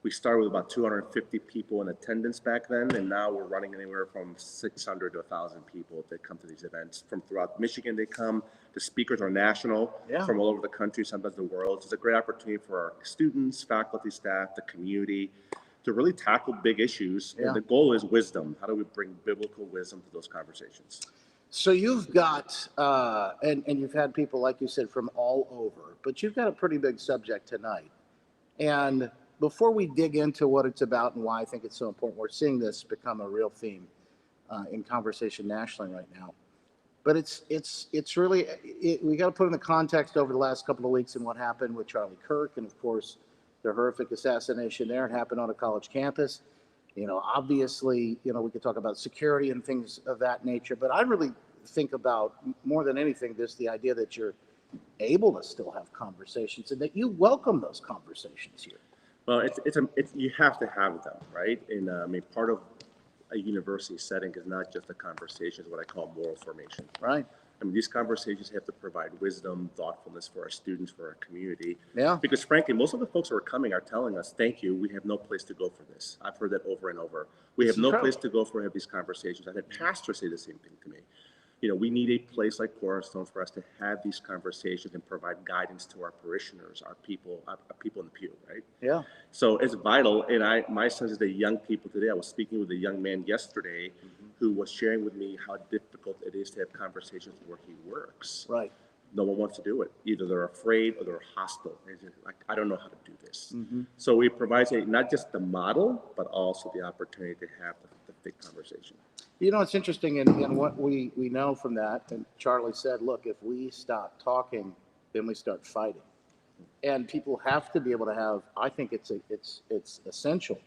We started with about 250 people in attendance back then, and now we're running anywhere from 600 to 1,000 people that come to these events. From throughout Michigan, they come. The speakers are national from all over the country, sometimes the world. So it's a great opportunity for our students, faculty, staff, the community to really tackle big issues. And the goal is wisdom. How do we bring biblical wisdom to those conversations? So you've got, and you've had people, like you said, from all over, but you've got a pretty big subject tonight. And before we dig into what it's about and why I think it's so important, we're seeing this become a real theme in conversation nationally right now. But it's really, we got to put in the context over the last couple of weeks and what happened with Charlie Kirk, and of course, the horrific assassination there. It happened on a college campus. Obviously, we could talk about security and things of that nature, but I really think about, more than anything, the idea that you're able to still have conversations and that you welcome those conversations here. Well, you have to have them, right? And part of a university setting is not just a conversation, it's what I call moral formation. Right. These conversations have to provide wisdom, thoughtfulness for our students, for our community. Yeah. Because frankly, most of the folks who are coming are telling us, thank you, we have no place to go for this. I've heard that over and over. We have no place to go for have these conversations. I've had pastors say the same thing to me. We need a place like Cornerstone for us to have these conversations and provide guidance to our parishioners, our people in the pew, right? Yeah. So it's vital. And my sense is that young people today, I was speaking with a young man yesterday who was sharing with me how difficult it is to have conversations where he works. Right. No one wants to do it. Either they're afraid or they're hostile. Like, I don't know how to do this. So we provide not just the model, but also the opportunity to have the big conversation. It's interesting, and what we know from that, and Charlie said, look, if we stop talking, then we start fighting. And people have to be able to have, I think it's essential.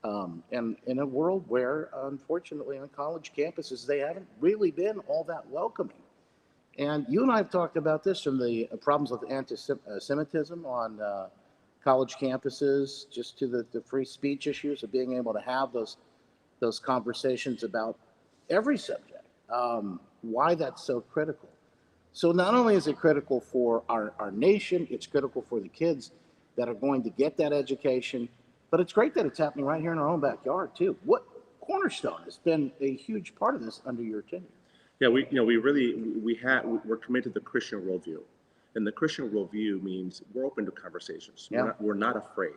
And in a world where, unfortunately, on college campuses, they haven't really been all that welcoming. And you and I have talked about this, from the problems with anti-Semitism on college campuses, just to the free speech issues of being able to have those conversations about every subject, why that's so critical. So not only is it critical for our nation, it's critical for the kids that are going to get that education, but it's great that it's happening right here in our own backyard too. What Cornerstone has been a huge part of this under your tenure. Yeah, we're committed to the Christian worldview. And the Christian worldview means we're open to conversations. Yeah. We're not afraid.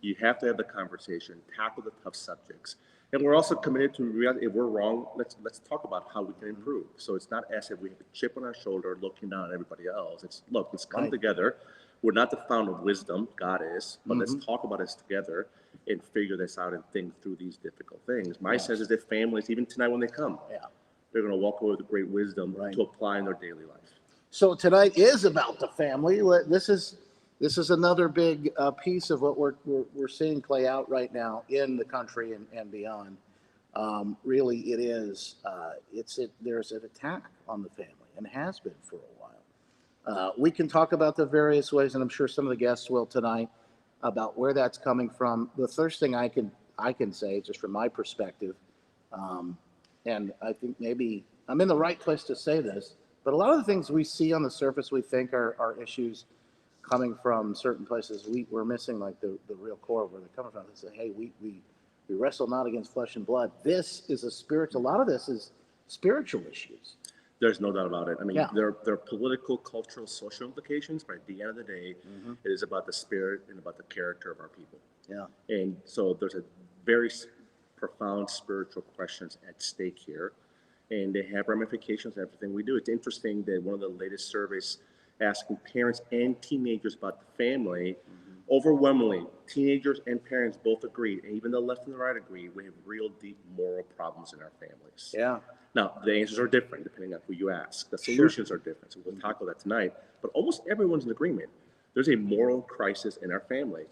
You have to have the conversation, tackle the tough subjects. And we're also committed to reality. If we're wrong, let's talk about how we can improve. So it's not as if we have a chip on our shoulder looking down at everybody else. It's, look, let's come together. We're not the fountain of wisdom, God is, but let's talk about this together and figure this out and think through these difficult things. My sense is that families, even tonight when they come, they're going to walk away with great wisdom to apply in their daily life. So tonight is about the family. This is another big piece of what we're seeing play out right now in the country and beyond. Really, it is. There's an attack on the family, and has been for a while. We can talk about the various ways, and I'm sure some of the guests will tonight, about where that's coming from. The first thing I can say, just from my perspective, and I think maybe I'm in the right place to say this, but a lot of the things we see on the surface we think are issues coming from certain places. We're missing like the real core of where they're coming from. They say, hey, we wrestle not against flesh and blood. This is a lot of this is spiritual issues. There's no doubt about it. There are political, cultural, social implications, but at the end of the day, it is about the spirit and about the character of our people. Yeah. And so there's a very profound spiritual questions at stake here, and they have ramifications in everything we do. It's interesting that one of the latest surveys asking parents and teenagers about the family, overwhelmingly, teenagers and parents both agreed, and even the left and the right agree, we have real deep moral problems in our families. Yeah. Now, the answers are different depending on who you ask. The solutions are different, so we'll tackle that tonight. But almost everyone's in agreement. There's a moral crisis in our family.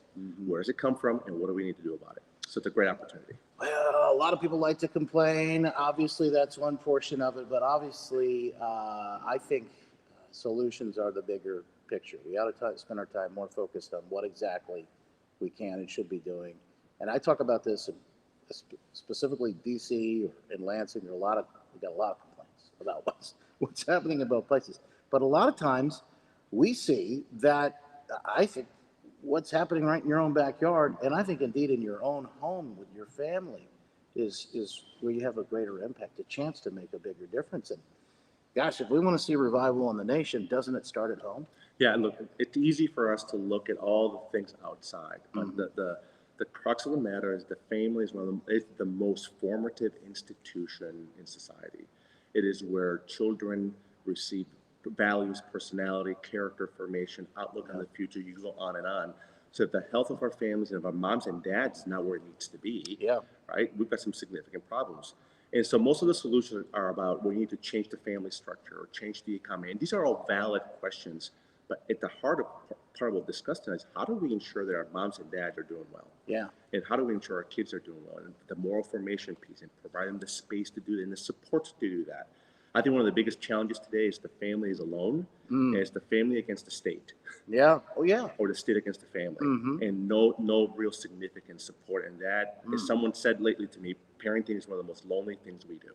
Where does it come from, and what do we need to do about it? So it's a great opportunity. Well, a lot of people like to complain. Obviously, that's one portion of it. But obviously, I think solutions are the bigger picture. We ought to spend our time more focused on what exactly we can and should be doing. And I talk about this in specifically D.C. or in Lansing. We got a lot of complaints about what's happening in both places. But a lot of times we see that, I think, what's happening right in your own backyard, and I think indeed in your own home with your family is where you have a greater impact, a chance to make a bigger difference. And gosh, if we want to see revival in the nation, doesn't it start at home? Yeah, and look, it's easy for us to look at all the things outside, but the crux of the matter is the family is is the most formative institution in society. It is where children receive values, personality, character formation, outlook on the future. You go on and on. So if the health of our families and of our moms and dads is not where it needs to be, right, we've got some significant problems. And so most of the solutions are about we need to change the family structure or change the economy. And these are all valid questions. But at the heart of part of what we'll discuss tonight is how do we ensure that our moms and dads are doing well? Yeah. And how do we ensure our kids are doing well? And the moral formation piece and provide them the space to do that and the supports to do that. I think one of the biggest challenges today is the family is alone, and it's the family against the state. Yeah. Oh, yeah. Or the state against the family, and no real significant support. And that, as someone said lately to me, parenting is one of the most lonely things we do.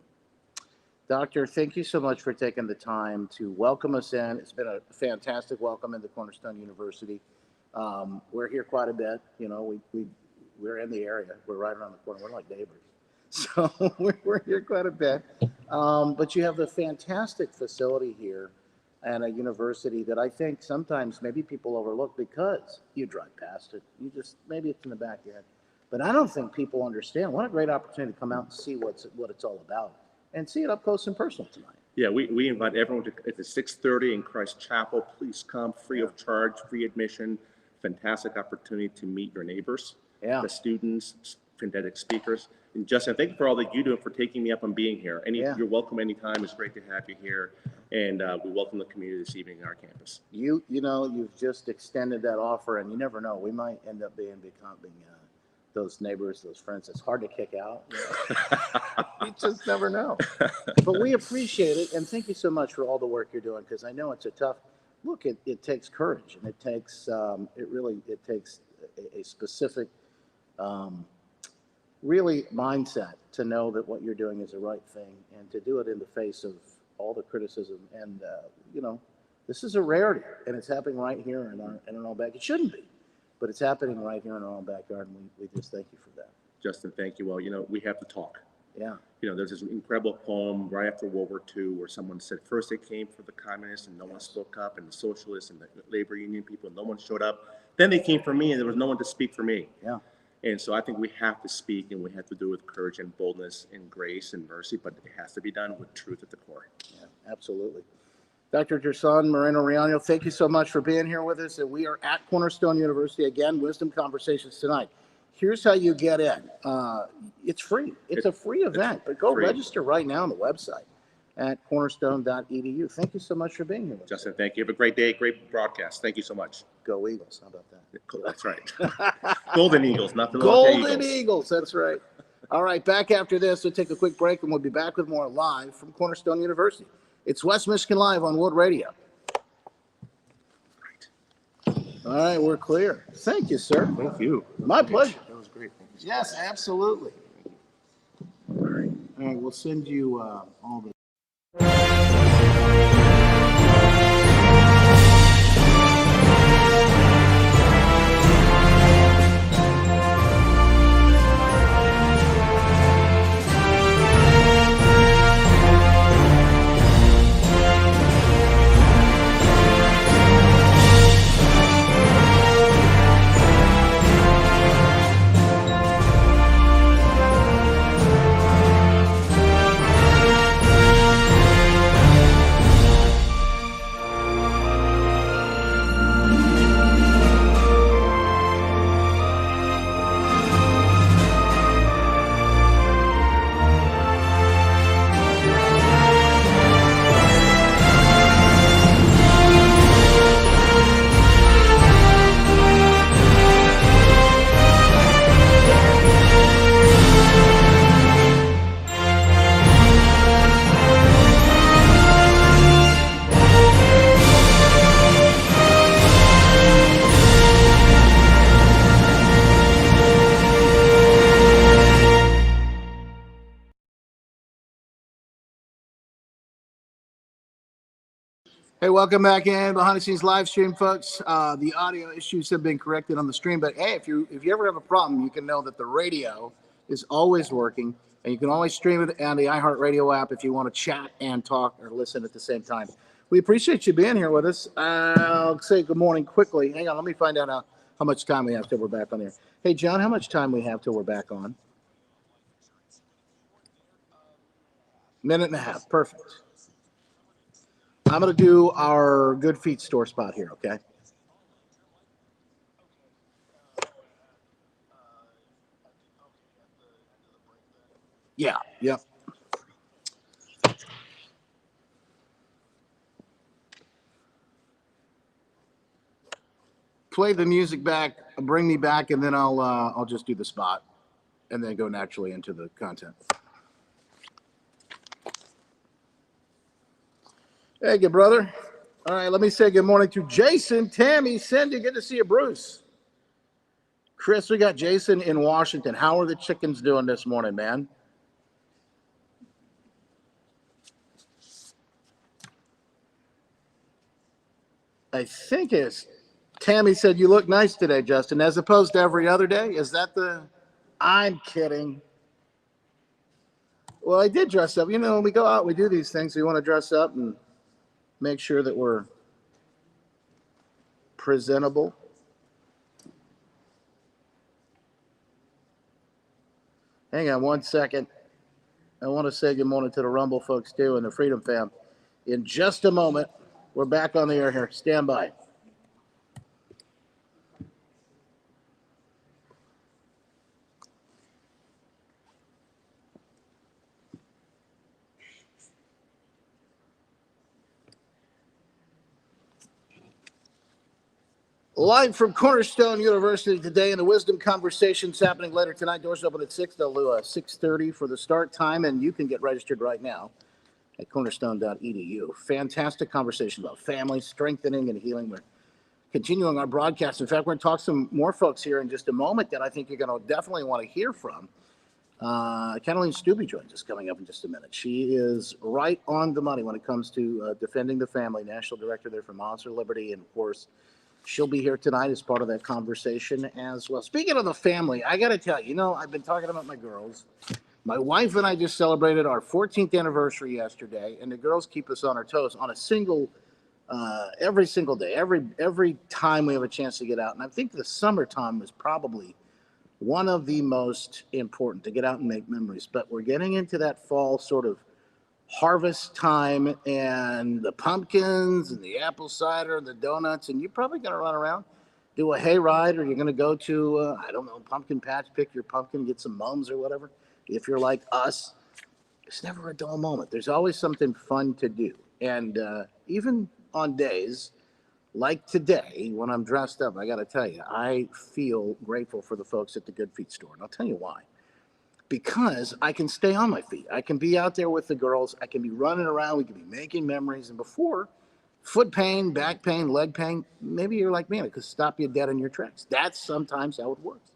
Doctor, thank you so much for taking the time to welcome us in. It's been a fantastic welcome into Cornerstone University. We're here quite a bit. You know, we're in the area. We're right around the corner. We're like neighbors. So we're here quite a bit. But you have a fantastic facility here and a university that I think sometimes maybe people overlook because you drive past it. Maybe it's in the back of your head. But I don't think people understand. What a great opportunity to come out and see what it's all about and see it up close and personal tonight. Yeah, we invite everyone to, at the 6:30 in Christ Chapel. Please come, free of charge, free admission. Fantastic opportunity to meet your neighbors, the students, fantastic speakers. And Justin, thank you for all that you do and for taking me up and being here. You're welcome anytime. It's great to have you here. And we welcome the community this evening on our campus. You know, you've just extended that offer, and you never know. We might end up becoming those neighbors, those friends. It's hard to kick out. You know? You just never know. But we appreciate it, and thank you so much for all the work you're doing, because I know it's a tough look. It takes courage, and it takes a specific really mindset to know that what you're doing is the right thing, and to do it in the face of all the criticism. And you know, this is a rarity, and it's happening right here in our own backyard. It shouldn't be, but it's happening right here in our own backyard, and we just thank you for that. Justin, thank you. Well, you know, we have to talk. Yeah. You know, there's this incredible poem right after World War II where someone said, first they came for the communists and no one spoke up, and the socialists and the labor union people, no one showed up. Then they came for me and there was no one to speak for me. Yeah. And so I think we have to speak, and we have to do it with courage and boldness and grace and mercy, but it has to be done with truth at the core. Yeah, absolutely. Dr. Gerson Moreno-Riano, thank you so much for being here with us. And we are at Cornerstone University again, Wisdom Conversations tonight. Here's how you get in. It's free. It's a free event, but go register right now on the website at cornerstone.edu. Thank you so much for being here. Justin, thank you. Have a great day, great broadcast. Thank you so much. Go Eagles. How about that? That's right. Golden Eagles, not the Golden Eagles. That's right. All right, back after this, we'll take a quick break, and we'll be back with more live from Cornerstone University. It's West Michigan Live on Wood Radio. All right, we're clear. Thank you, sir. Thank you. My pleasure. That was great. Thank you. Yes, absolutely. All right, we'll send you all the Hey, welcome back in behind the scenes live stream, folks. The audio issues have been corrected on the stream, but hey, if you ever have a problem, you can know that the radio is always working, and you can always stream it on the iHeartRadio app if you want to chat and talk or listen at the same time. We appreciate you being here with us. I'll say good morning quickly. Hang on, let me find out how much time we have till we're back on there. Hey, John, how much time we have till we're back on? Minute and a half. Perfect. I'm going to do our Good Feet store spot here, okay? Yeah, yep. Play the music back, bring me back, and then I'll just do the spot and then go naturally into the content. Hey, good brother. All right, let me say good morning to Jason, Tammy, Cindy. Good to see you, Bruce. Chris, we got Jason in Washington. How are the chickens doing this morning, man? I think it's Tammy said you look nice today, Justin, as opposed to every other day. Is that the? I'm kidding. Well, I did dress up. You know, when we go out, we do these things. We want to dress up and make sure that we're presentable. Hang on one second. I want to say good morning to the Rumble folks too and the Freedom fam. In just a moment, we're back on the air here. Stand by. Live from Cornerstone University today, and the wisdom conversations happening later tonight. Doors open at 6. They'll do a 6:30 for the start time, and you can get registered right now at cornerstone.edu. Fantastic conversation about family, strengthening, and healing. We're continuing our broadcast. In fact, we're going to talk to some more folks here in just a moment that I think you're going to definitely want to hear from. Cataline Stubbe joins us coming up in just a minute. She is right on the money when it comes to defending the family, national director there for Monster Liberty, and of course, she'll be here tonight as part of that conversation as well. Speaking of the family, I got to tell you, I've been talking about my girls. My wife and I just celebrated our 14th anniversary yesterday, and the girls keep us on our toes on every single day, every time we have a chance to get out. And I think the summertime is probably one of the most important to get out and make memories. But we're getting into that fall sort of harvest time, and the pumpkins and the apple cider and the donuts, and you're probably going to run around, do a hayride, or you're going to go to I don't know, pumpkin patch, pick your pumpkin, get some mums or whatever. If you're like us, it's never a dull moment. There's always something fun to do. And even on days like today when I'm dressed up, I got to tell you, I feel grateful for the folks at the Good Feet store, and I'll tell you why. Because I can stay on my feet. I can be out there with the girls. I can be running around. We can be making memories. And before, foot pain, back pain, leg pain, maybe you're like me. It could stop you dead in your tracks. That's sometimes how it works.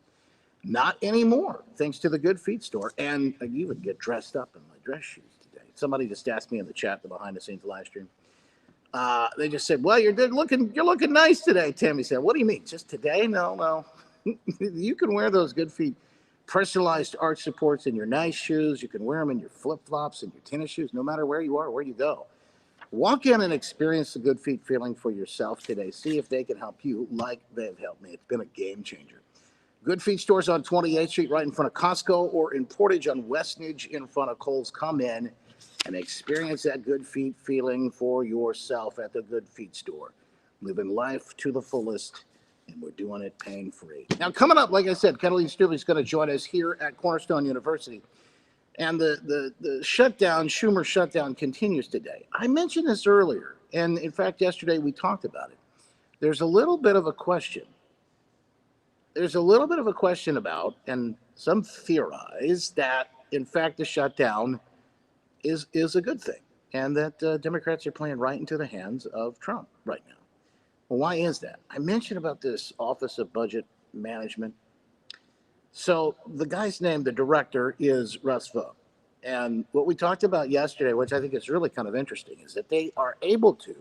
Not anymore, thanks to the Good Feet store. And I even get dressed up in my dress shoes today. Somebody just asked me in the chat, the behind the scenes live stream. They just said, well, you're looking nice today, Tammy said. What do you mean? Just today? No. You can wear those Good Feet personalized arch supports in your nice shoes. You can wear them in your flip-flops and your tennis shoes, no matter where you are, where you go. Walk in and experience the Good Feet feeling for yourself today. See if they can help you like they've helped me. It's been a game changer. Good Feet stores on 28th Street, right in front of Costco, or in Portage on Westnedge in front of Kohl's. Come in and experience that Good Feet feeling for yourself at the Good Feet store. Living life to the fullest, and we're doing it pain-free. Now, coming up, like I said, Cataline Stubbe is going to join us here at Cornerstone University. And the shutdown, Schumer shutdown, continues today. I mentioned this earlier, and in fact, yesterday we talked about it. There's a little bit of a question. About, and some theorize that, in fact, the shutdown is a good thing, and that Democrats are playing right into the hands of Trump right now. Well, why is that? I mentioned about this Office of Budget Management. So the guy's name, the director, is Russ Vought. And what we talked about yesterday, which I think is really kind of interesting, is that they are able to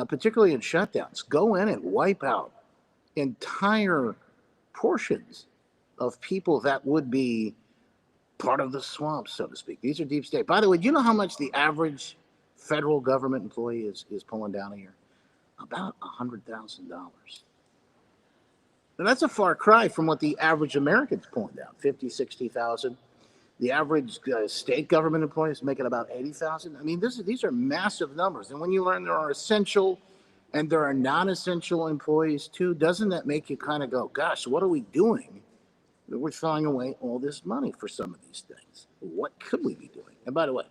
particularly in shutdowns. Go in and wipe out entire portions of people that would be part of the swamp, so to speak. These are deep state. By the way, do you know how much the average federal government employee is pulling down a year? About $100,000. And that's a far cry from what the average American's pulling down, 50, 60,000. The average state government employee is making about 80,000. I mean, these are massive numbers. And when you learn there are essential and there are non-essential employees too, doesn't that make you kind of go, gosh, what are we doing? We're throwing away all this money for some of these things. What could we be doing? And by the way,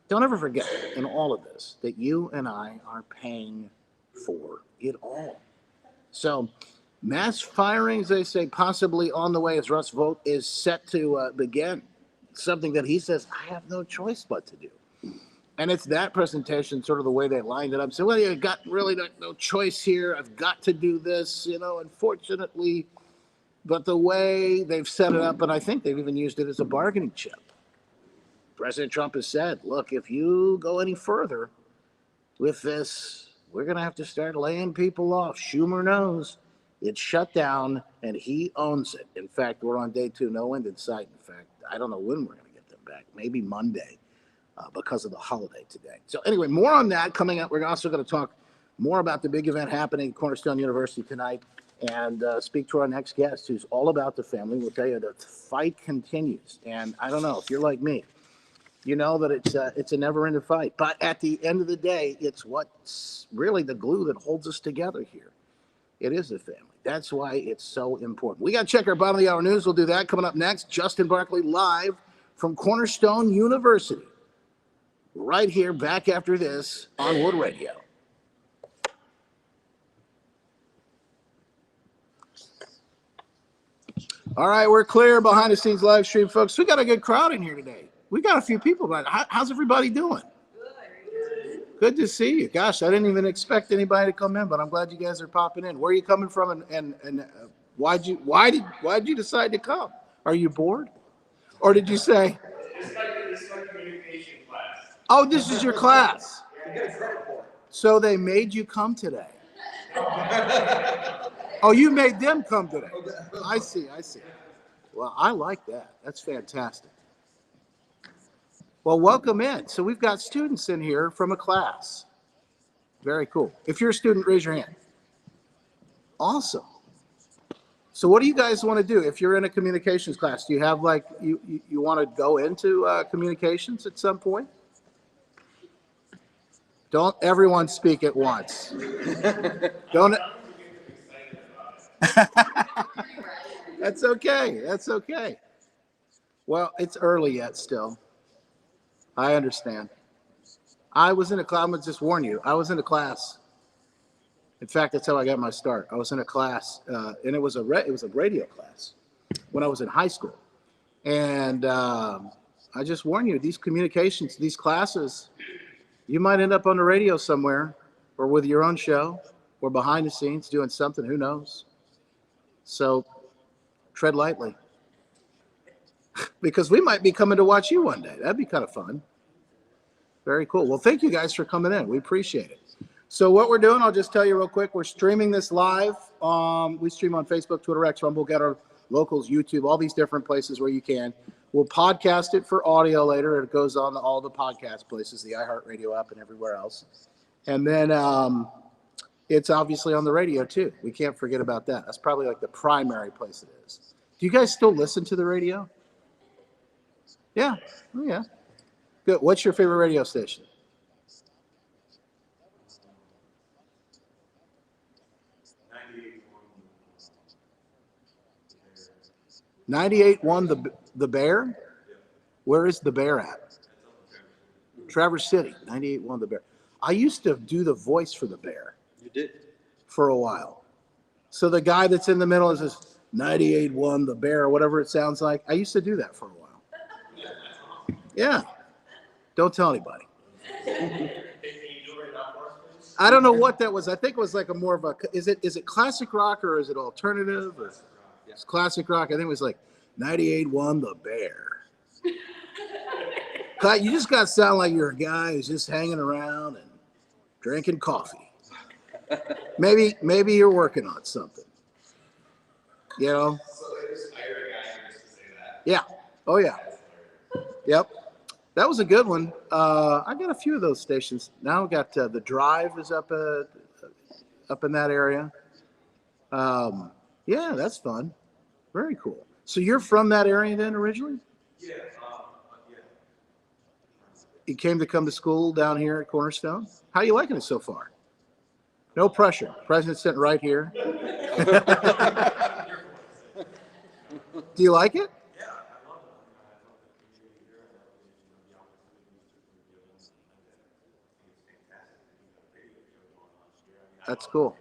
don't ever forget in all of this that you and I are paying for it all. So mass firings, they say, possibly on the way as Russ Vought is set to begin. Something that he says, I have no choice but to do. And it's that presentation, sort of the way they lined it up. So, well, you got really no choice here. I've got to do this, unfortunately. But the way they've set it up, and I think they've even used it as a bargaining chip. President Trump has said, look, if you go any further with this, we're going to have to start laying people off. Schumer knows it's shut down, and he owns it. In fact, we're on day 2, no end in sight. In fact, I don't know when we're going to get them back. Maybe Monday because of the holiday today. So anyway, more on that coming up. We're also going to talk more about the big event happening at Cornerstone University tonight and speak to our next guest who's all about the family. We'll tell you the fight continues. And I don't know if you're like me, you know that it's a never-ending fight. But at the end of the day, it's what's really the glue that holds us together here. It is the family. That's why it's so important. We got to check our bottom of the hour news. We'll do that coming up next. Justin Barkley live from Cornerstone University. Right here, back after this on Wood Radio. All right, we're clear behind the scenes live stream, folks. We got a good crowd in here today. We got a few people. How's everybody doing? Good to see you. Gosh, I didn't even expect anybody to come in, but I'm glad you guys are popping in. Where are you coming from, and why did you decide to come? Are you bored, or did you say? This is my communication class. Oh, this is your class. So they made you come today. Oh, you made them come today. I see. Well, I like that. That's fantastic. Well, welcome in. So we've got students in here from a class. Very cool. If you're a student, raise your hand. Awesome. So what do you guys want to do if you're in a communications class? Do you have you want to go into communications at some point? Don't everyone speak at once. Don't. That's okay. Well, it's early yet still. I understand. I was in a class. I'm going to just warn you. I was in a class. In fact, that's how I got my start. I was in a class, and it was a radio class when I was in high school. And I just warn you, these communications, these classes, you might end up on the radio somewhere, or with your own show, or behind the scenes doing something. Who knows? So tread lightly. Because we might be coming to watch you one day. That'd be kind of fun. Very cool. Well, thank you guys for coming in. We appreciate it. So what we're doing, I'll just tell you real quick. We're streaming this live. We stream on Facebook, Twitter, X, Rumble, Getter, Locals, YouTube, all these different places where you can. We'll podcast it for audio later. It goes on to all the podcast places, the iHeartRadio app and everywhere else. And then it's obviously on the radio too. We can't forget about that. That's probably like the primary place it is. Do you guys still listen to the radio? Yeah. Oh, yeah. Good. What's your favorite radio station? 98.1 the Bear? Where is the Bear at? Traverse City. 98.1 the Bear. I used to do the voice for the Bear. You did? For a while. So the guy that's in the middle is this 98.1 the Bear, or whatever it sounds like. I used to do that for a while. Yeah. Don't tell anybody. I don't know what that was. I think it was like a more of a, is it classic rock or is it alternative? Or, it's classic rock. I think it was like 98.1 the Bear. You just got to sound like you're a guy who's just hanging around and drinking coffee. Maybe you're working on something. You know? Yeah. Oh yeah. Yep. That was a good one. I got a few of those stations. Now I got the Drive is up in that area. Yeah, that's fun. Very cool. So you're from that area then originally? Yeah. You came to come to school down here at Cornerstone? How are you liking it so far? No pressure. President's sitting right here. Do you like it? That's cool.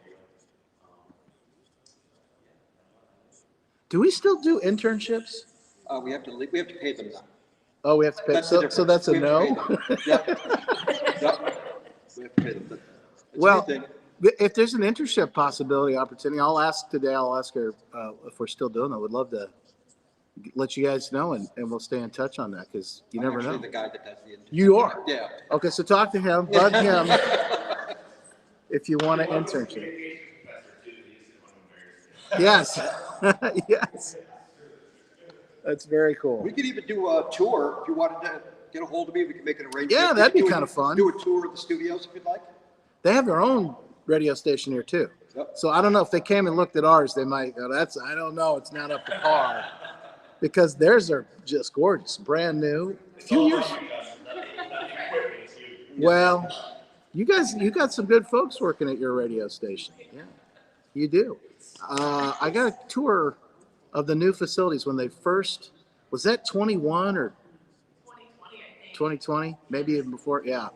Do we still do internships? We have to pay them now. Oh, we have to pay. That's the So difference. that's a We have to no? pay them. Yep. Yep. We have to pay them. But it's a Well, good thing. if there's an internship possibility, opportunity, I'll ask her if we're still doing that. Would love to let you guys know, and we'll stay in touch on that because you I'm never actually know. the guy that does the internship. You are? Yeah. Okay, so talk to him, bug him if you want an internship. Yes. Yes. That's very cool. We could even do a tour if you wanted to get a hold of me. We can make an arrangement. Yeah, We that'd could be do kind of fun. Do a tour of the studios if you'd like. They have their own radio station here too. Yep. So I don't know if they came and looked at ours, they might go, I don't know, it's not up to par. Because theirs are just gorgeous, brand new. A few years. Well, you got some good folks working at your radio station. Yeah, you do. I got a tour of the new facilities when they first, was that 21 or 2020? Maybe even before. Yeah.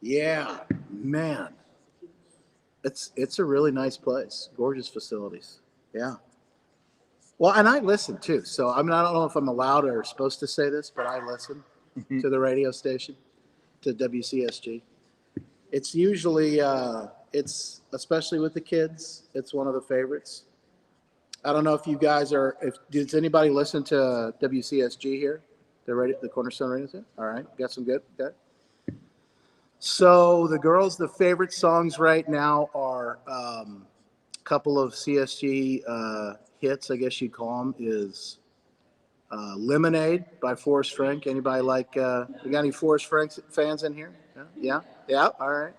Yeah, man. It's a really nice place. Gorgeous facilities. Yeah. Well, and I listen too. So I mean, I don't know if I'm allowed or supposed to say this, but I listen to the radio station, to WCSG. It's usually, it's especially with the kids, it's one of the favorites. I don't know if you guys does anybody listen to WCSG here? The Cornerstone Radio Station? All right, got some good. So the favorite songs right now are a couple of CSG hits, I guess you'd call them, is Lemonade by Forrest Frank. Anybody like, you got any Forrest Frank fans in here? Yeah? Yeah, all right.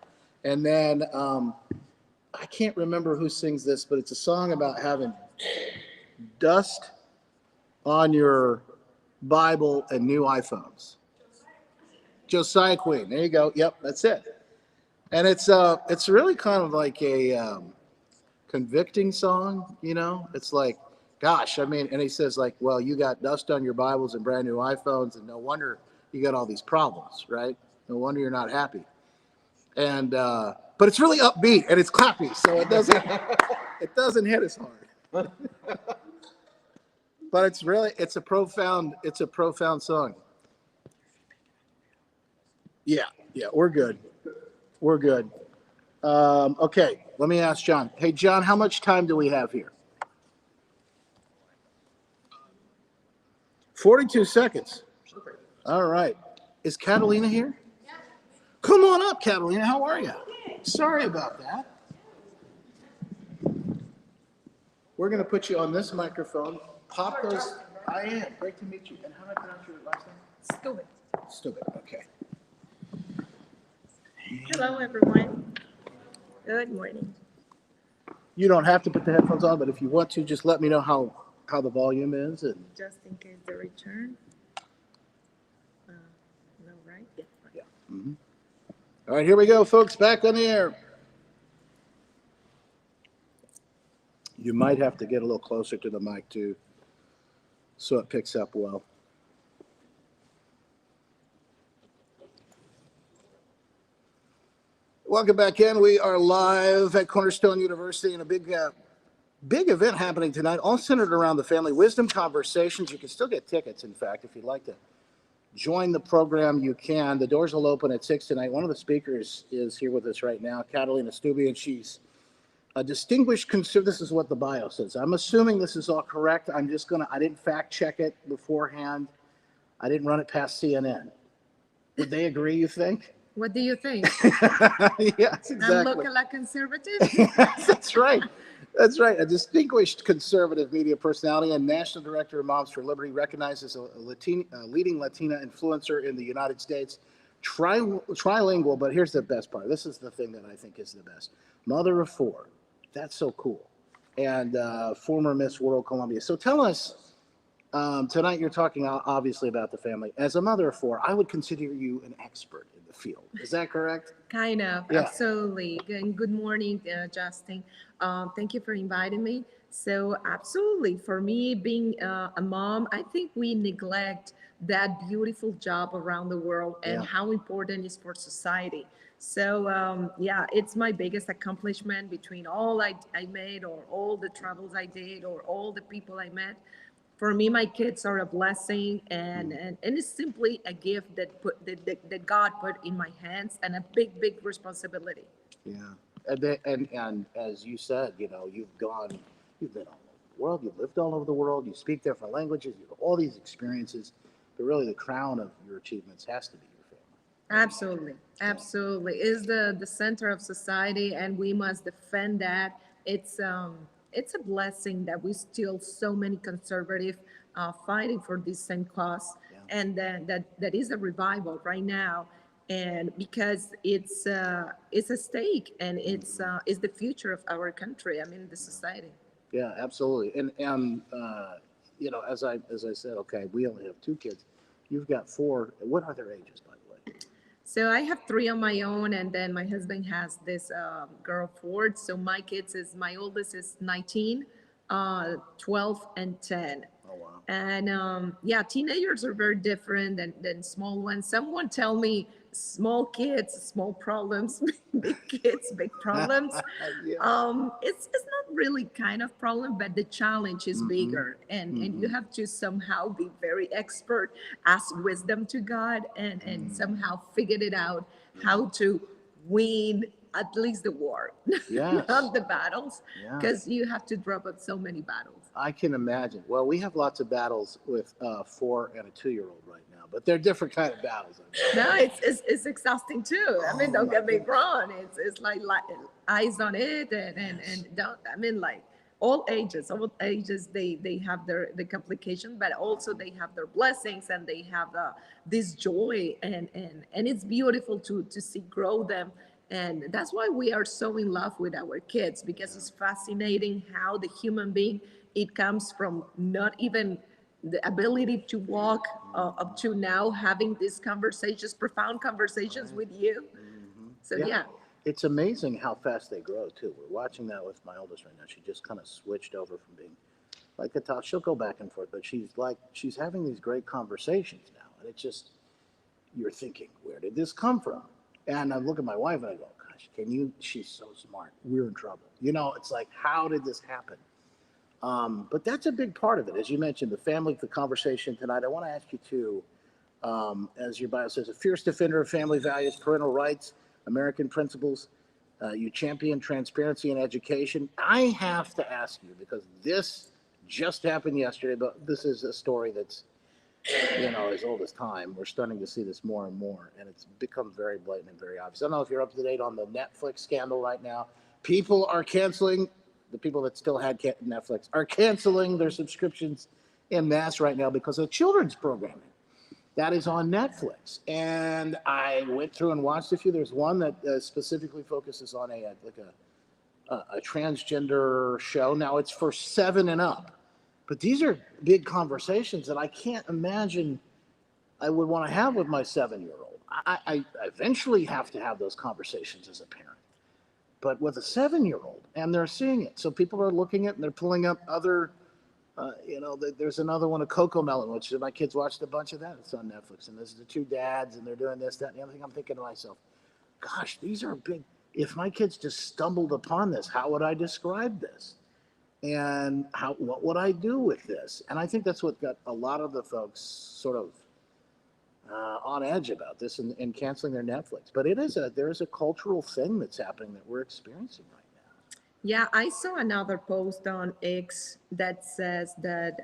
And then I can't remember who sings this, but it's a song about having dust on your Bible and new iPhones. Josiah Queen. There you go. Yep, that's it. And it's really kind of like a convicting song, you know? It's like, gosh, I mean, and he says like, well, you got dust on your Bibles and brand new iPhones, and no wonder you got all these problems, right? No wonder you're not happy. And but it's really upbeat and it's clappy, so it doesn't hit as hard. But it's a profound song. Yeah, we're good. Okay, let me ask John. Hey, John, how much time do we have here? 42 seconds. All right. Is Catalina here? Yeah. Come on up, Catalina. How are you? Sorry about that. We're going to put you on this microphone. Pop those. I am. Great to meet you. And how do I pronounce your last name? Stupid. Okay. Hello, everyone. Good morning. You don't have to put the headphones on, but if you want to, just let me know how the volume is. And Just in case the return. No, right? Yeah. mm-hmm. All right, here we go, folks. Back on the air. You might have to get a little closer to the mic too, so it picks up well. Welcome back in. We are live at Cornerstone University in a big event happening tonight, all centered around the family wisdom conversations. You can still get tickets, in fact, if you'd like to join the program, you can. The doors will open at 6 tonight. One of the speakers is here with us right now, Catalina Stubbe, and she's a distinguished consumer. This is what the bio says. I'm assuming this is all correct. I didn't fact check it beforehand. I didn't run it past CNN. Would they agree, you think? What do you think? Yes, I'm exactly. looking like conservative? That's right. That's right. A distinguished conservative media personality and national director of Moms for Liberty, recognized as a leading Latina influencer in the United States. Trilingual, but here's the best part. This is the thing that I think is the best. Mother of four. That's so cool. And former Miss World Columbia. So tell us, tonight you're talking obviously about the family. As a mother of four, I would consider you an expert in the field. Is that correct? Kind of, Yeah. absolutely. And good morning, Justin. Thank you for inviting me. So, absolutely, for me, being a mom, I think we neglect that beautiful job around the world and Yeah. how important it is for society. So, yeah, it's my biggest accomplishment between all I made, or all the travels I did, or all the people I met. For me, my kids are a blessing, and it's simply a gift that God put in my hands, and a big responsibility. Yeah. And as you said, you've been all over the world, you've lived all over the world, you speak different languages, you have all these experiences, but really the crown of your achievements has to be your family. Absolutely, absolutely. Is the center of society, and we must defend that. It's a blessing that we still so many conservative fighting for this same cause, Yeah. and that is a revival right now, and because it's a stake, and it's the future of our country. I mean, the society. Yeah, absolutely. And as I said, okay, we only have two kids. You've got four. What are their ages, by the way? So I have three on my own, and then my husband has this girl Ford. So my oldest is 19, 12, and 10. Oh wow. And yeah, teenagers are very different than small ones. Someone tell me small kids, small problems, big kids, big problems. Yeah. It's not really kind of problem, but the challenge is bigger, and you have to somehow be very expert, ask wisdom to God, and somehow figure it out how to win at least the war, Yes. not the battles, Yeah. because you have to drop up so many battles. I can imagine. Well, we have lots of battles with 4 and a 2-year-old right now, but they're different kind of battles. No, it's exhausting too. I mean, Oh, don't my get me goodness. wrong. It's like eyes on it, and don't. I mean, like all ages, they have the complication, but also they have their blessings, and they have this joy, and it's beautiful to see grow them. And that's why we are so in love with our kids, because it's fascinating how the human being, it comes from not even the ability to walk up to now having these conversations, profound conversations with you. So Yeah. yeah. It's amazing how fast they grow too. We're watching that with my oldest right now. She just kind of switched over from being like a top. She'll go back and forth, but she's having these great conversations now, and it's just you're thinking, where did this come from? And I look at my wife and I go, gosh, can you? She's so smart. We're in trouble. It's like, how did this happen? But that's a big part of it. As you mentioned, the family, the conversation tonight. I want to ask you too, as your bio says, a fierce defender of family values, parental rights, American principles. You champion transparency in education. I have to ask you, because this just happened yesterday, but this is a story that's, as old as time. We're starting to see this more and more, and it's become very blatant and very obvious. I don't know if you're up to date on the Netflix scandal right now. People are canceling, the people that still had Netflix are canceling their subscriptions en masse right now because of children's programming that is on Netflix. And I went through and watched a few. There's one that specifically focuses on a transgender show. Now it's for 7 and up, but these are big conversations that I can't imagine I would want to have with my 7-year-old. I eventually have to have those conversations as a parent, but with a 7-year-old, and they're seeing it. So people are looking at it, and they're pulling up other, there's another one, a Coco Melon, which my kids watched a bunch of that. It's on Netflix, and there's the two dads, and they're doing this, that, and the other thing. I'm thinking to myself, gosh, these are big. If my kids just stumbled upon this, how would I describe this? And what would I do with this? And I think that's what got a lot of the folks sort of on edge about this and canceling their Netflix. But there is a cultural thing that's happening that we're experiencing right now. Yeah, I saw another post on X that says that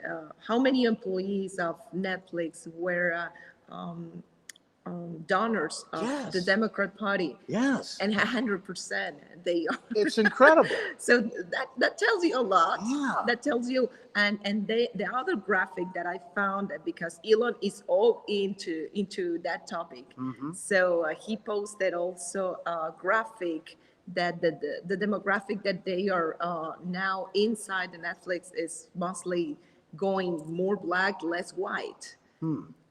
how many employees of Netflix were donors of the Yes. Democrat Party, Yes. and 100% they are. It's incredible. So that tells you a lot. Yeah. That tells you, and the other graphic that I found, because Elon is all into that topic. So he posted also a graphic that the demographic that they are now inside the Netflix is mostly going more black, less white.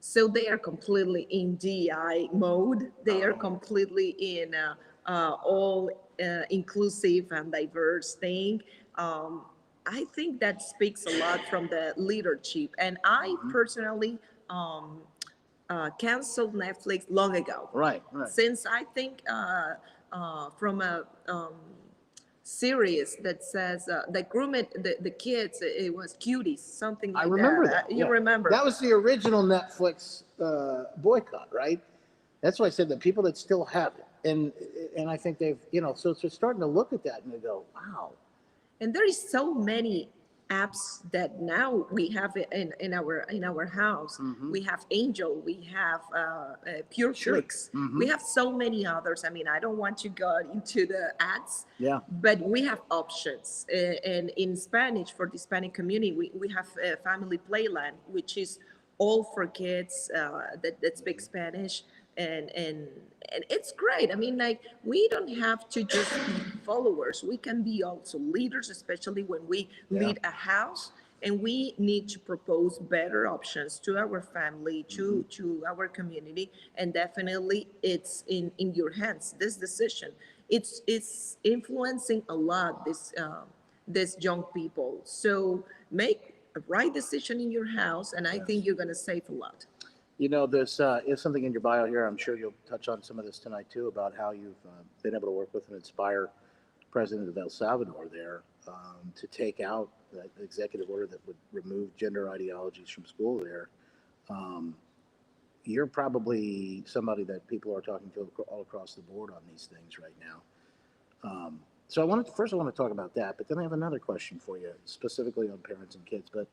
So they are completely in DI mode. They are completely in all inclusive and diverse thing. I think that speaks a lot from the leadership. And I personally canceled Netflix long ago. Right, right. Since I think from a series that says that groomed the kids, it was Cuties, something like I remember that. that. You yeah. remember? That was the original Netflix boycott, right? That's why I said the people that still have it. And I think they've, so they're starting to look at that and they go, wow. And there is so many apps that now we have in our house. We have Angel, we have Pure Flix, we have so many others. I mean, I don't want to go into the ads, Yeah. but we have options. And in Spanish, for the Hispanic community, we have Family Playland, which is all for kids that speak Spanish. And it's great. I mean, like, we don't have to just be followers. We can be also leaders, especially when we lead a house, and we need to propose better options to our family, to our community. And definitely it's in your hands, this decision. It's influencing a lot this young people. So make a right decision in your house, and I think you're going to save a lot. There's is something in your bio here. I'm sure you'll touch on some of this tonight too, about how you've been able to work with and inspire President of El Salvador there to take out that executive order that would remove gender ideologies from school there. You're probably somebody that people are talking to all across the board on these things right now. So I want to talk about that, but then I have another question for you, specifically on parents and kids. But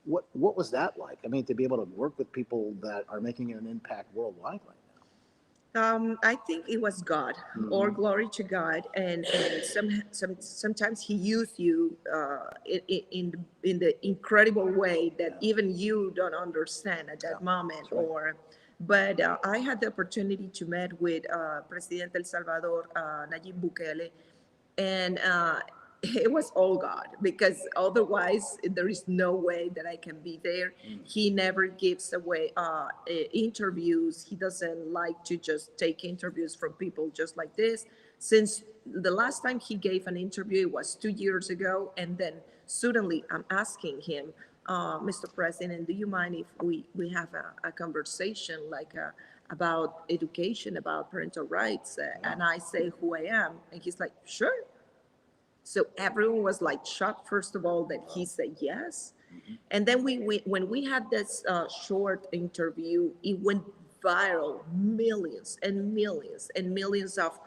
what was that like? I mean, to be able to work with people that are making an impact worldwide right now. I think it was God, or glory to God, and sometimes He used you in the incredible way that even you don't understand at that moment. Right. But I had the opportunity to meet with President El Salvador, Nayib Bukele, and it was all God, because otherwise there is no way that I can be there. He never gives away interviews. He doesn't like to just take interviews from people just like this. Since the last time he gave an interview, it was 2 years ago, and then suddenly I'm asking him, Mr. President, do you mind if we have a conversation about education, about parental rights? And I say who I am, and he's like, sure. So everyone was like shocked, first of all, that he said yes. And then when we had this short interview, it went viral, millions and millions and millions of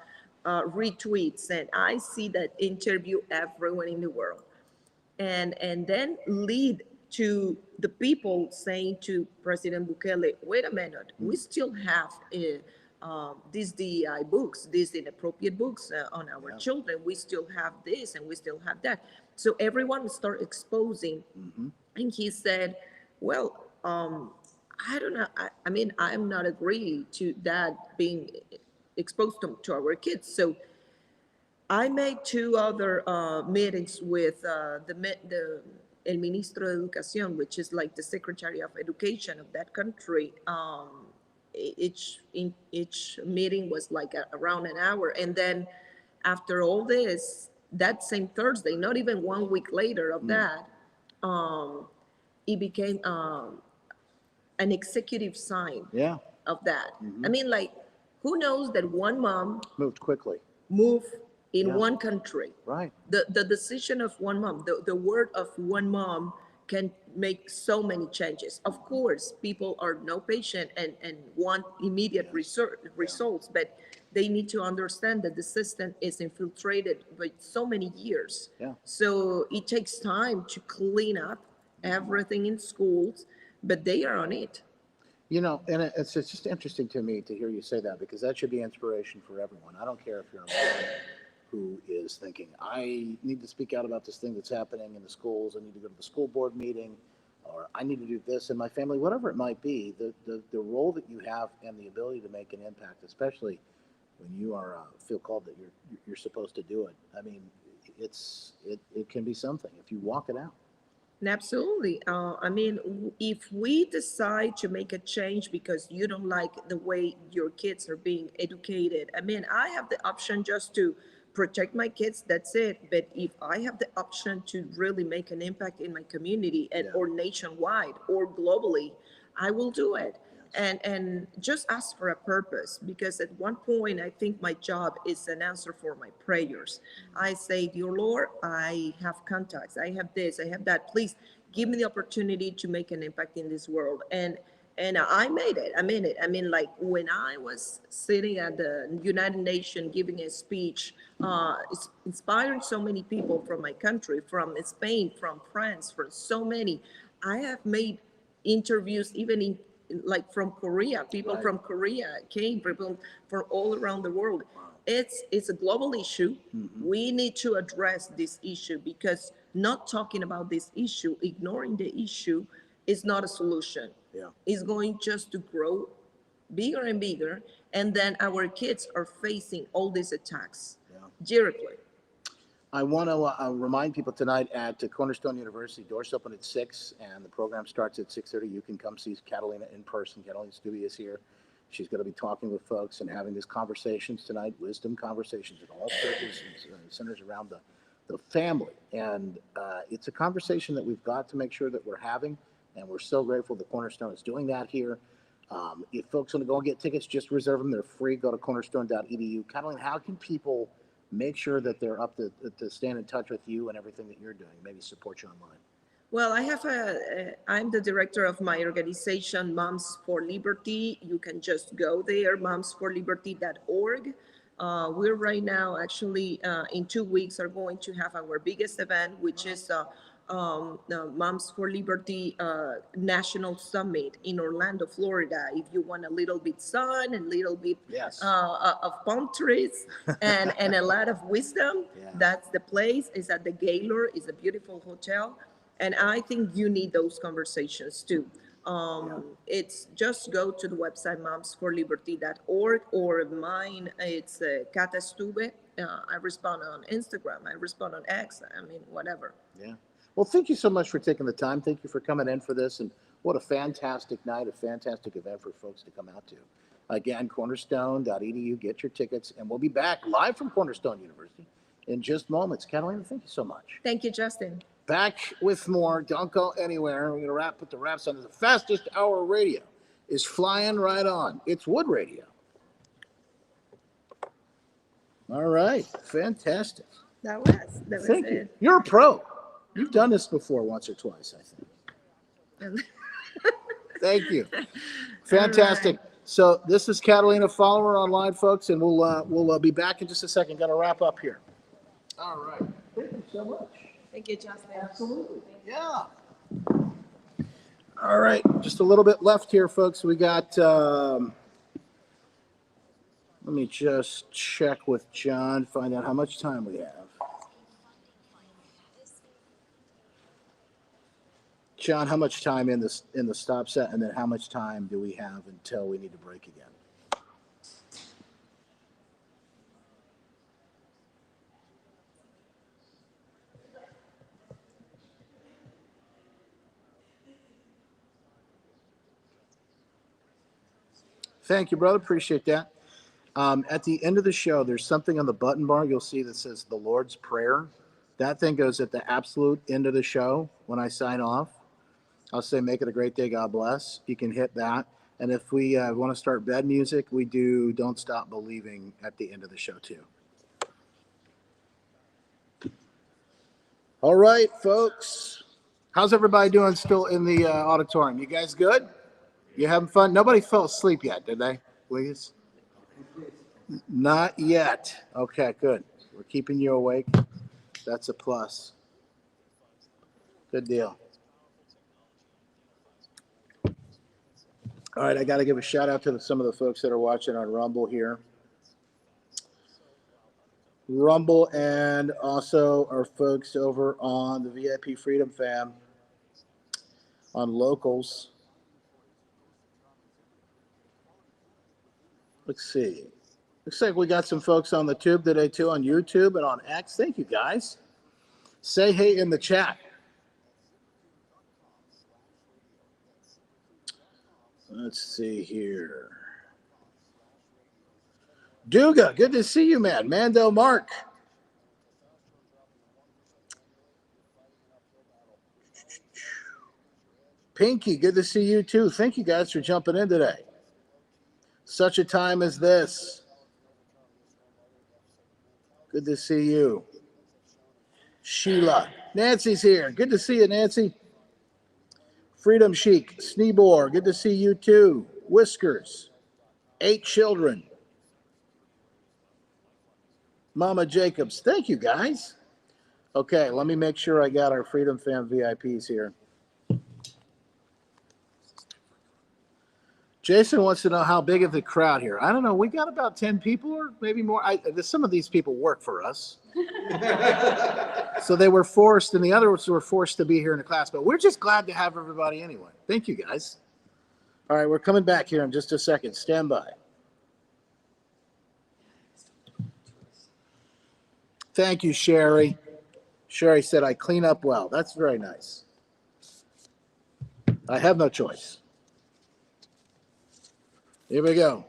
retweets. And I see that interview everywhere in the world. And then lead to the people saying to President Bukele, wait a minute, we still have these DEI books, these inappropriate books on our children. We still have this and we still have that. So everyone started exposing. And he said, well, I don't know. I mean, I'm not agree to that being exposed to our kids. So I made 2 other meetings with the El Ministro de Educación, which is like the Secretary of Education of that country. Each meeting was like around an hour, and then after all this, that same Thursday, not even 1 week later of that, it became an executive sign of that. I mean, like, who knows that one mom Moved quickly. moved in one country. Right. The decision of one mom, the word of one mom can make so many changes. Of course, people are no patient and want immediate results, but they need to understand that the system is infiltrated by so many years. So it takes time to clean up everything in schools, but they are on it. You know, and it's just interesting to me to hear you say that, because that should be inspiration for everyone. I don't care if you're a mom who is thinking, I need to speak out about this thing that's happening in the schools. I need to go to the school board meeting, or I need to do this in my family, whatever it might be. The role that you have and the ability to make an impact, especially when you are feel called that you're supposed to do it. I mean, it can be something if you walk it out. Absolutely. I mean, if we decide to make a change because you don't like the way your kids are being educated, I mean, I have the option just to protect my kids, that's it. But if I have the option to really make an impact in my community and Yeah. or nationwide or globally, I will do it. Yes. And just ask for a purpose, because at one point I think my job is an answer for my prayers. I say, dear Lord, I have contacts, I have this, I have that, please give me the opportunity to make an impact in this world. And I made it. I mean it. I mean, like when I was sitting at the United Nations giving a speech, inspiring so many people from my country, from Spain, from France, from so many. I have made interviews even in like from Korea. People Right. from Korea came, people from all around the world. It's a global issue. We need to address this issue, because not talking about this issue, ignoring the issue, is not a solution. Yeah. It's going just to grow bigger and bigger, and then our kids are facing all these attacks Yeah. directly. I want to remind people tonight at Cornerstone University, doors open at 6, and the program starts at 6:30. You can come see Catalina in person. Catalina Stubbe is here. She's going to be talking with folks and having these conversations tonight, wisdom conversations. It all circles and centers around the family. And it's a conversation that we've got to make sure that we're having, and we're so grateful that Cornerstone is doing that here. If folks want to go and get tickets, just reserve them. They're free. Go to cornerstone.edu. Catalina, how can people make sure that they're up to stand in touch with you and everything that you're doing, maybe support you online? Well, I'm the director of my organization, Moms for Liberty. You can just go there, momsforliberty.org. We're right now actually in 2 weeks are going to have our biggest event, which is the Moms for Liberty National Summit in Orlando, Florida. If you want a little bit sun and a little bit Yes. of palm trees and a lot of wisdom, Yeah. that's the place. It's at the Gaylord. It's a beautiful hotel. And I think you need those conversations too. It's just go to the website momsforliberty.org, or mine, it's Kata Stube. I respond on Instagram. I respond on X. I mean, whatever. Yeah. Well, thank you so much for taking the time. Thank you for coming in for this. And what a fantastic night, a fantastic event for folks to come out to. Again, cornerstone.edu, get your tickets. And we'll be back live from Cornerstone University in just moments. Catalina, thank you so much. Thank you, Justin. Back with more. Don't go anywhere. We're going to put the wraps on. The fastest hour radio is flying right on. It's Wood Radio. All right. Fantastic. That was Thank you. it. You're a pro. You've done this before once or twice, I think. Thank you. Fantastic. All right. So this is Catalina. Follow her online, folks, and we'll be back in just a second. Got to wrap up here. All right. Thank you so much. Thank you, Justin. Absolutely. Yeah. All right. Just a little bit left here, folks. We got, let me just check with John, find out how much time we have. John, how much time in the stop set, and then how much time do we have until we need to break again? Thank you, brother. Appreciate that. At the end of the show, there's something on the button bar you'll see that says the Lord's Prayer. That thing goes at the absolute end of the show when I sign off. I'll say, make it a great day, God bless. You can hit that. And if we want to start bed music, we do Don't Stop Believing at the end of the show, too. All right, folks. How's everybody doing still in the auditorium? You guys good? You having fun? Nobody fell asleep yet, did they? Please? Not yet. Okay, good. We're keeping you awake. That's a plus. Good deal. All right, I got to give a shout out to some of the folks that are watching on Rumble here. Rumble, and also our folks over on the VIP Freedom Fam on Locals. Let's see. Looks like we got some folks on the tube today too, on YouTube and on X. Thank you guys. Say hey in the chat. Let's see here. Duga, good to see you, man. Mando Mark. Pinky, good to see you too. Thank you guys for jumping in today. Such a time as this. Good to see you. Sheila. Nancy's here. Good to see you, Nancy. Freedom Chic. Sneebor. Good to see you too. Whiskers. 8 children. Mama Jacobs. Thank you, guys. Okay, let me make sure I got our Freedom Fam VIPs here. Jason wants to know how big is the crowd here. I don't know. We got about 10 people or maybe more. Some of these people work for us. So they were forced, and the others were forced to be here in the class. But we're just glad to have everybody anyway. Thank you, guys. All right, we're coming back here in just a second. Stand by. Thank you, Sherry. Sherry said, I clean up well. That's very nice. I have no choice. Here we go.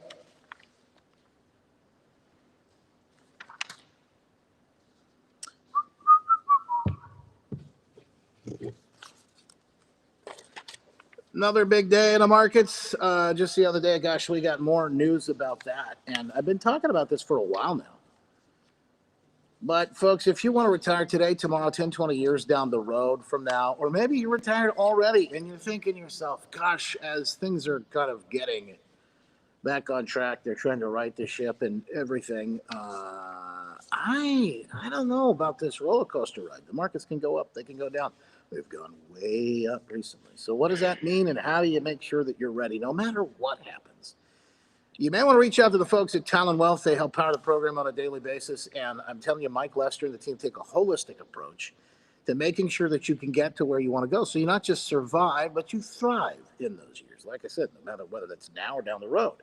Another big day in the markets. Just the other day, gosh, we got more news about that. And I've been talking about this for a while now. But folks, if you want to retire today, tomorrow, 10, 20 years down the road from now, or maybe you're retired already and you're thinking to yourself, gosh, as things are kind of getting back on track, they're trying to right the ship and everything. I don't know about this roller coaster ride. The markets can go up, they can go down. They've gone way up recently. So what does that mean, and how do you make sure that you're ready no matter what happens? You may want to reach out to the folks at Talon Wealth. They help power the program on a daily basis. And I'm telling you, Mike Lester and the team take a holistic approach to making sure that you can get to where you want to go. So you not just survive, but you thrive in those years. Like I said, no matter whether that's now or down the road.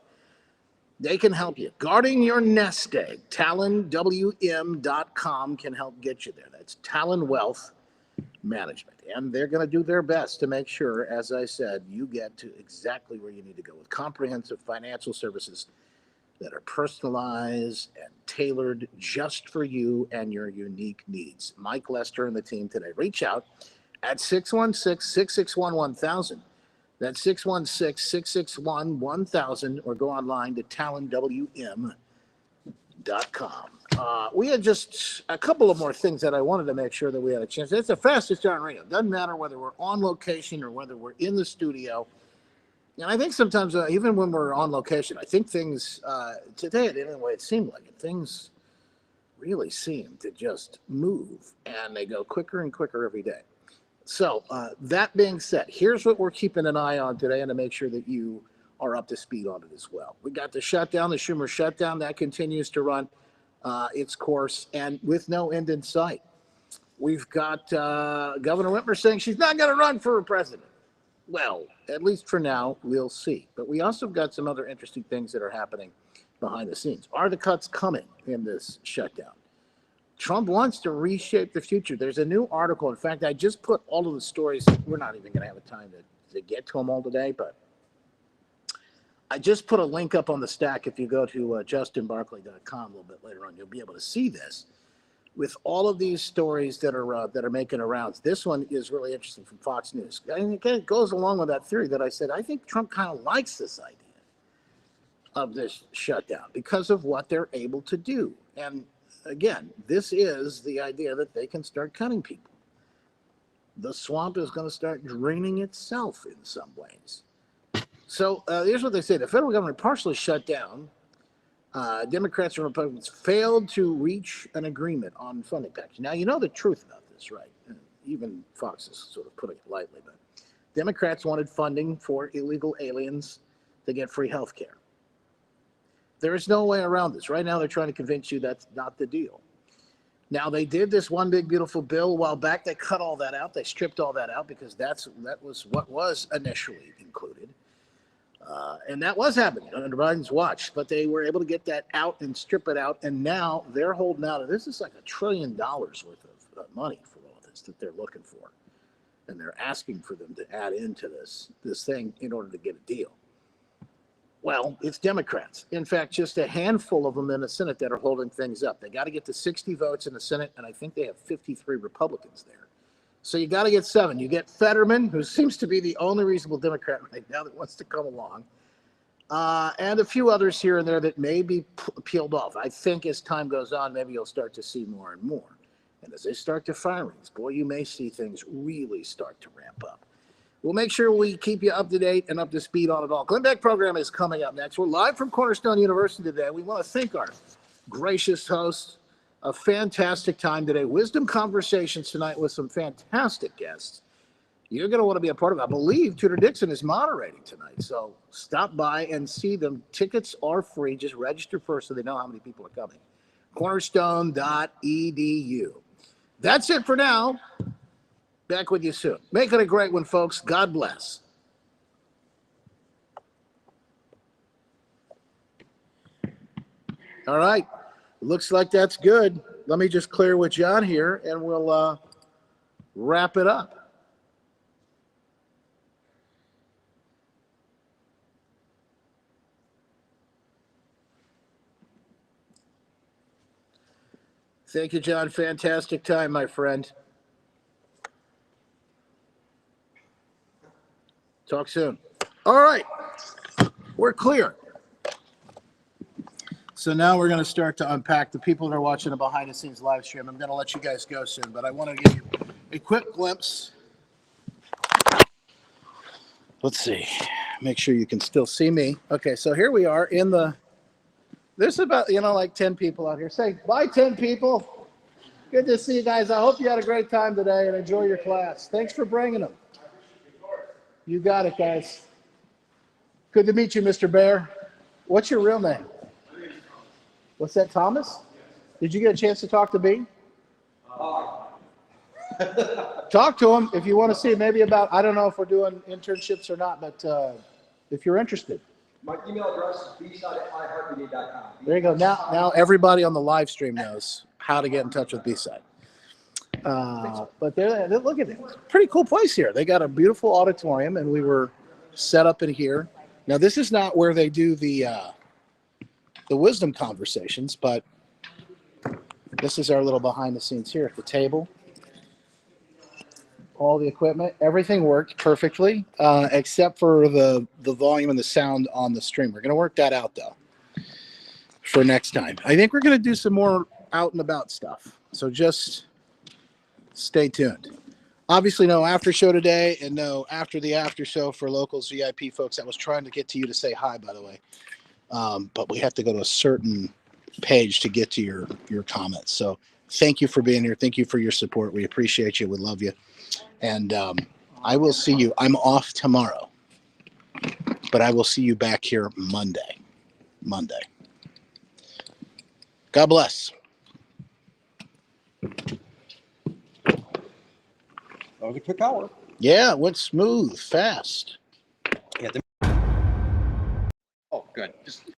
They can help you. Guarding your nest egg, TalonWM.com can help get you there. That's Talon Wealth Management. And they're going to do their best to make sure, as I said, you get to exactly where you need to go with comprehensive financial services that are personalized and tailored just for you and your unique needs. Mike Lester and the team today. Reach out at 616-661-1000. That's 616-661-1000, or go online to TalonWM.com. We had just a couple of more things that I wanted to make sure that we had a chance. It's the fastest on radio. Doesn't matter whether we're on location or whether we're in the studio. And I think sometimes, even when we're on location, I think things, today, anyway, it seemed like it. Things really seem to just move, and they go quicker and quicker every day. So that being said, here's what we're keeping an eye on today, and to make sure that you are up to speed on it as well. We got the shutdown, the Schumer shutdown, that continues to run its course, and with no end in sight. We've got Governor Whitmer saying she's not going to run for president. Well, at least for now, we'll see. But we also got some other interesting things that are happening behind the scenes. Are the cuts coming in this shutdown? Trump wants to reshape the future. There's a new article. In fact, I just put all of the stories. We're not even going to have a time to get to them all today, but I just put a link up on the stack. If you go to justinbarkley.com a little bit later on, you'll be able to see this with all of these stories that are making rounds. This one is really interesting from Fox News. And again, it goes along with that theory that I said. I think Trump kind of likes this idea of this shutdown because of what they're able to do. And again, this is the idea that they can start cutting people. The swamp is going to start draining itself in some ways. So here's what they say. The federal government partially shut down. Democrats and Republicans failed to reach an agreement on funding package. Now, you know the truth about this, right? Even Fox is sort of putting it lightly, but Democrats wanted funding for illegal aliens to get free health care. There is no way around this. Right now, they're trying to convince you that's not the deal. Now, they did this one big, beautiful bill a while back. They cut all that out. They stripped all that out because that was what was initially included. And that was happening under Biden's watch. But they were able to get that out and strip it out. And now they're holding out. This is like $1 trillion worth of money for all this that they're looking for. And they're asking for them to add into this thing in order to get a deal. Well, it's Democrats. In fact, just a handful of them in the Senate that are holding things up. They got to get to 60 votes in the Senate, and I think they have 53 Republicans there. So you got to get 7. You get Fetterman, who seems to be the only reasonable Democrat right now that wants to come along, and a few others here and there that may be peeled off. I think as time goes on, maybe you'll start to see more and more. And as they start to firings, boy, you may see things really start to ramp up. We'll make sure we keep you up to date and up to speed on it all. Glenn Beck program is coming up next. We're live from Cornerstone University today. We want to thank our gracious hosts. A fantastic time today. Wisdom conversations tonight with some fantastic guests. You're going to want to be a part of it. I believe Tudor Dixon is moderating tonight. So stop by and see them. Tickets are free. Just register first so they know how many people are coming. Cornerstone.edu. That's it for now. Back with you soon. Make it a great one, folks. God bless. All right. Looks like that's good. Let me just clear with John here, and we'll wrap it up. Thank you, John. Fantastic time, my friend. Talk soon. All right. We're clear. So now we're going to start to unpack the people that are watching the behind the scenes live stream. I'm going to let you guys go soon, but I want to give you a quick glimpse. Let's see. Make sure you can still see me. Okay, so here we are in the, there's about, like 10 people out here. Say bye, 10 people. Good to see you guys. I hope you had a great time today and enjoy your class. Thanks for bringing them. You got it, guys. Good to meet you, Mr. Bear. What's your real name? What's that, Thomas? Did you get a chance to talk to B? Talk to him if you want to see maybe about, I don't know if we're doing internships or not, but if you're interested. My email address is bside@iheartmedia.com. There you go. Now everybody on the live stream knows how to get in touch with B-Side. But look at it. Pretty cool place here. They got a beautiful auditorium, and we were set up in here. Now, this is not where they do the wisdom conversations, but this is our little behind the scenes here at the table. All the equipment, everything worked perfectly, except for the volume and the sound on the stream. We're going to work that out, though, for next time. I think we're going to do some more out and about stuff. So just stay tuned. Obviously, no after show today and no after the after show for locals VIP folks. I was trying to get to you to say hi, by the way. But we have to go to a certain page to get to your comments. So thank you for being here. Thank you for your support. We appreciate you. We love you. And I will see you. I'm off tomorrow, but I will see you back here Monday. God bless. That was a quick hour. Yeah, it went smooth, fast. Yeah. Oh, good. Just